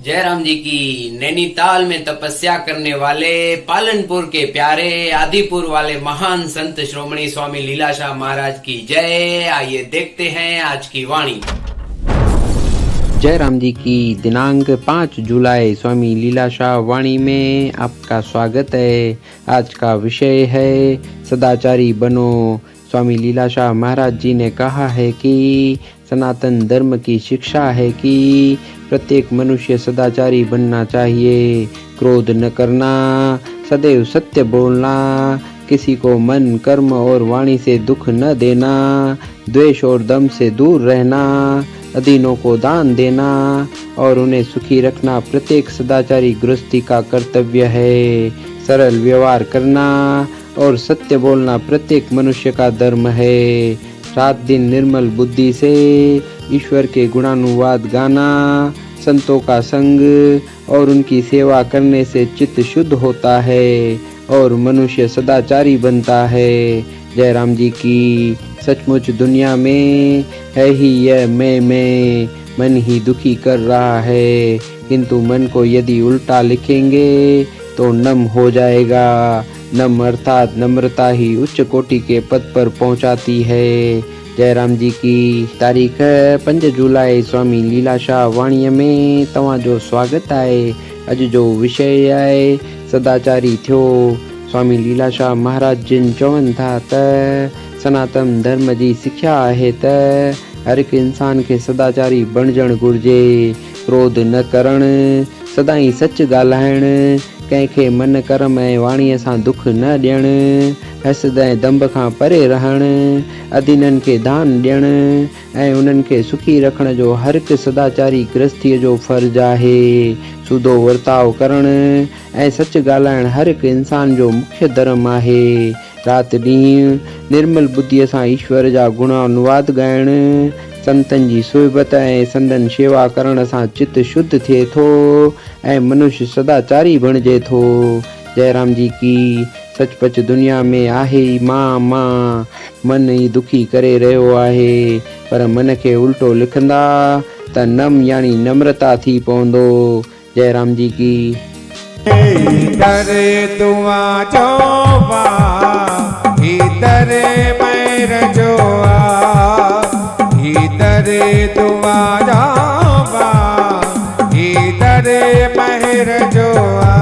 जयराम जी की नैनीताल में तपस्या करने वाले पालनपुर के प्यारे आदिपुर वाले महान संत श्रोमणी स्वामी लीलाशाह महाराज की जय। आइए देखते हैं आज की वाणी। जयराम जी की दिनांक 5 जुलाई स्वामी लीलाशाह वाणी में आपका स्वागत है। आज का विषय है सदाचारी बनो। स्वामी लीलाशाह महाराज जी ने कहा है कि सनातन धर्म की शिक्षा है कि प्रत्येक मनुष्य सदाचारी बनना चाहिए। क्रोध न करना, सदैव सत्य बोलना, किसी को मन कर्म और वाणी से दुख न देना, द्वेष और दम से दूर रहना, अधीनों को दान देना और उन्हें सुखी रखना प्रत्येक सदाचारी गृहस्थी का कर्तव्य है। सरल व्यवहार करना और सत्य बोलना प्रत्येक मनुष्य का धर्म है। रात दिन निर्मल बुद्धि से ईश्वर के गुणानुवाद गाना, संतों का संग और उनकी सेवा करने से चित्त शुद्ध होता है और मनुष्य सदाचारी बनता है। जयराम जी की सचमुच दुनिया में है ही यह मैं मन ही दुखी कर रहा है, किंतु मन को यदि उल्टा लिखेंगे तो नम हो जाएगा। नम अर्थात नम्रता ही उच्च कोटि के पद पर पहुंचाती है। जयराम जी की तारीख 5 जुलाई स्वामी लीलाशाह वाणी में तव्हां जो स्वागत है। अज जो विषय है सदाचारी थियो। स्वामी लीलाशाह महाराज जिन चवनि था त सनातन धर्म जी सिख्या है त हर एक इंसान के सदाचारी बणजण घुर्जे। क्रोध न करण, सदाई सच ॻाल्हाइण, कंहिंखे मन कर्म ऐं वाणीअ सां दुख न ॾियण, हसद ऐं दंभ खां परे रहण, अधीननि खे दान ॾियण ऐं उन्हनि खे सुखी रखण जो हर हिकु सदाचारी गृहस्थीअ जो फर्ज़ आहे। सूदो वर्ताव करण ऐं सच ॻाल्हाइण हर हिकु इंसान जो मुख्य धर्म आहे। राति ॾींहुं निर्मल बुद्धीअ सां ईश्वर जा गुणानुवाद ॻाइण, संतनि जी सोहिबत ऐं संदन शेवा करण सां चित्त शुद्ध थिए थो ऐं मनुष्य सदाचारी बणिजे थो। जयराम जी की सचपच दुनिया में आहे ई मां मन ई दुखी करे रहियो आहे, पर मन खे उल्टो लिखंदा त नम यानी नम्रता थी पवंदो। जयराम जी की करे दुआ जोवा इधरे मैर जोआ, इधरे दुआ जोवा इधरे महर जोआ।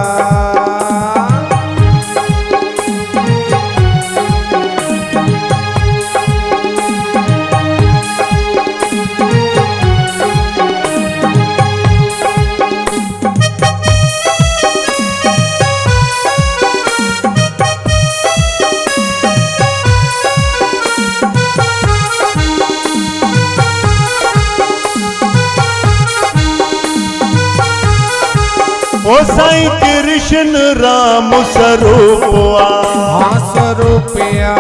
ओ साईं कृष्ण राम स्वरूपया, हाँ स्वरूपया,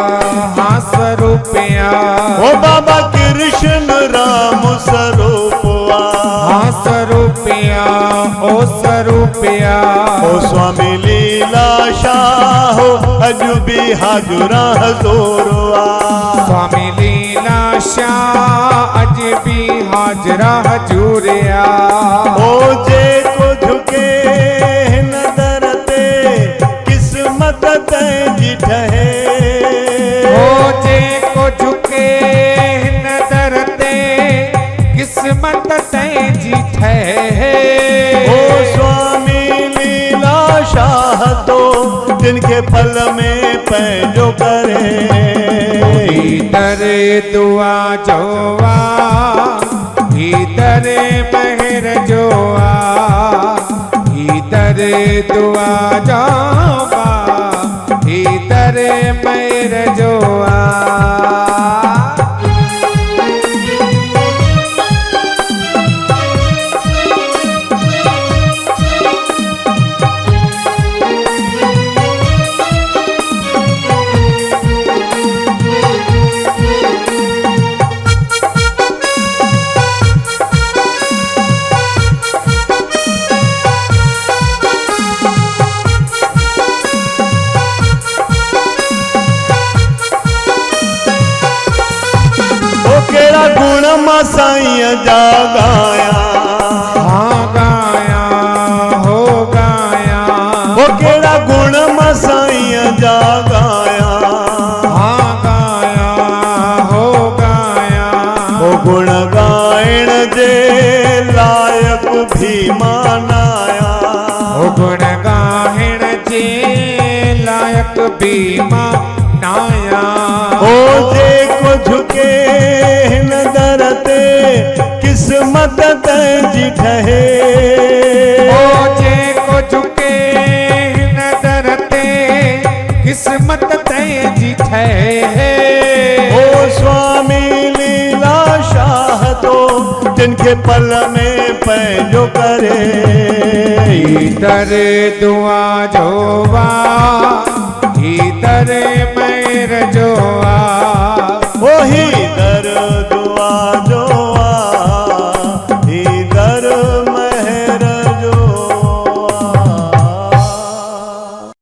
हाँ स्वरूपया। ओ बाबा कृष्ण राम स्वरूपया, हाँ स्वरूपया, ओ स्वरूपया। ओ स्वामी लीलाशाह अज भी हाजुरा हजूरवा, स्वामी लीलाशाह अज भी हाजरा हजूरिया। ओ जे को झुके नदर ते किस्मत तैंजी ठहे, ओ जे को झुके नदर ते किस्मत तैंजी ठहे। ओ स्वामी लीलाशाह तो जिनके पल में पैंजो करे, इधरे दुआ जोआ इधरे महर जोआ, इधरे दुआ जोआ इधरे महर जोआ। गुण मां साईं जा गाया, हाँ गाया, तिलक बीमा नाया ओ जे को झुके न दरते किस्मत तंजी ठहे ओ जे को झुके न दरते किस्मत तेजी ठहे ओ स्वामी लीला शाह तो जिनके पल में पैजो करे भीतर दुआ जोवा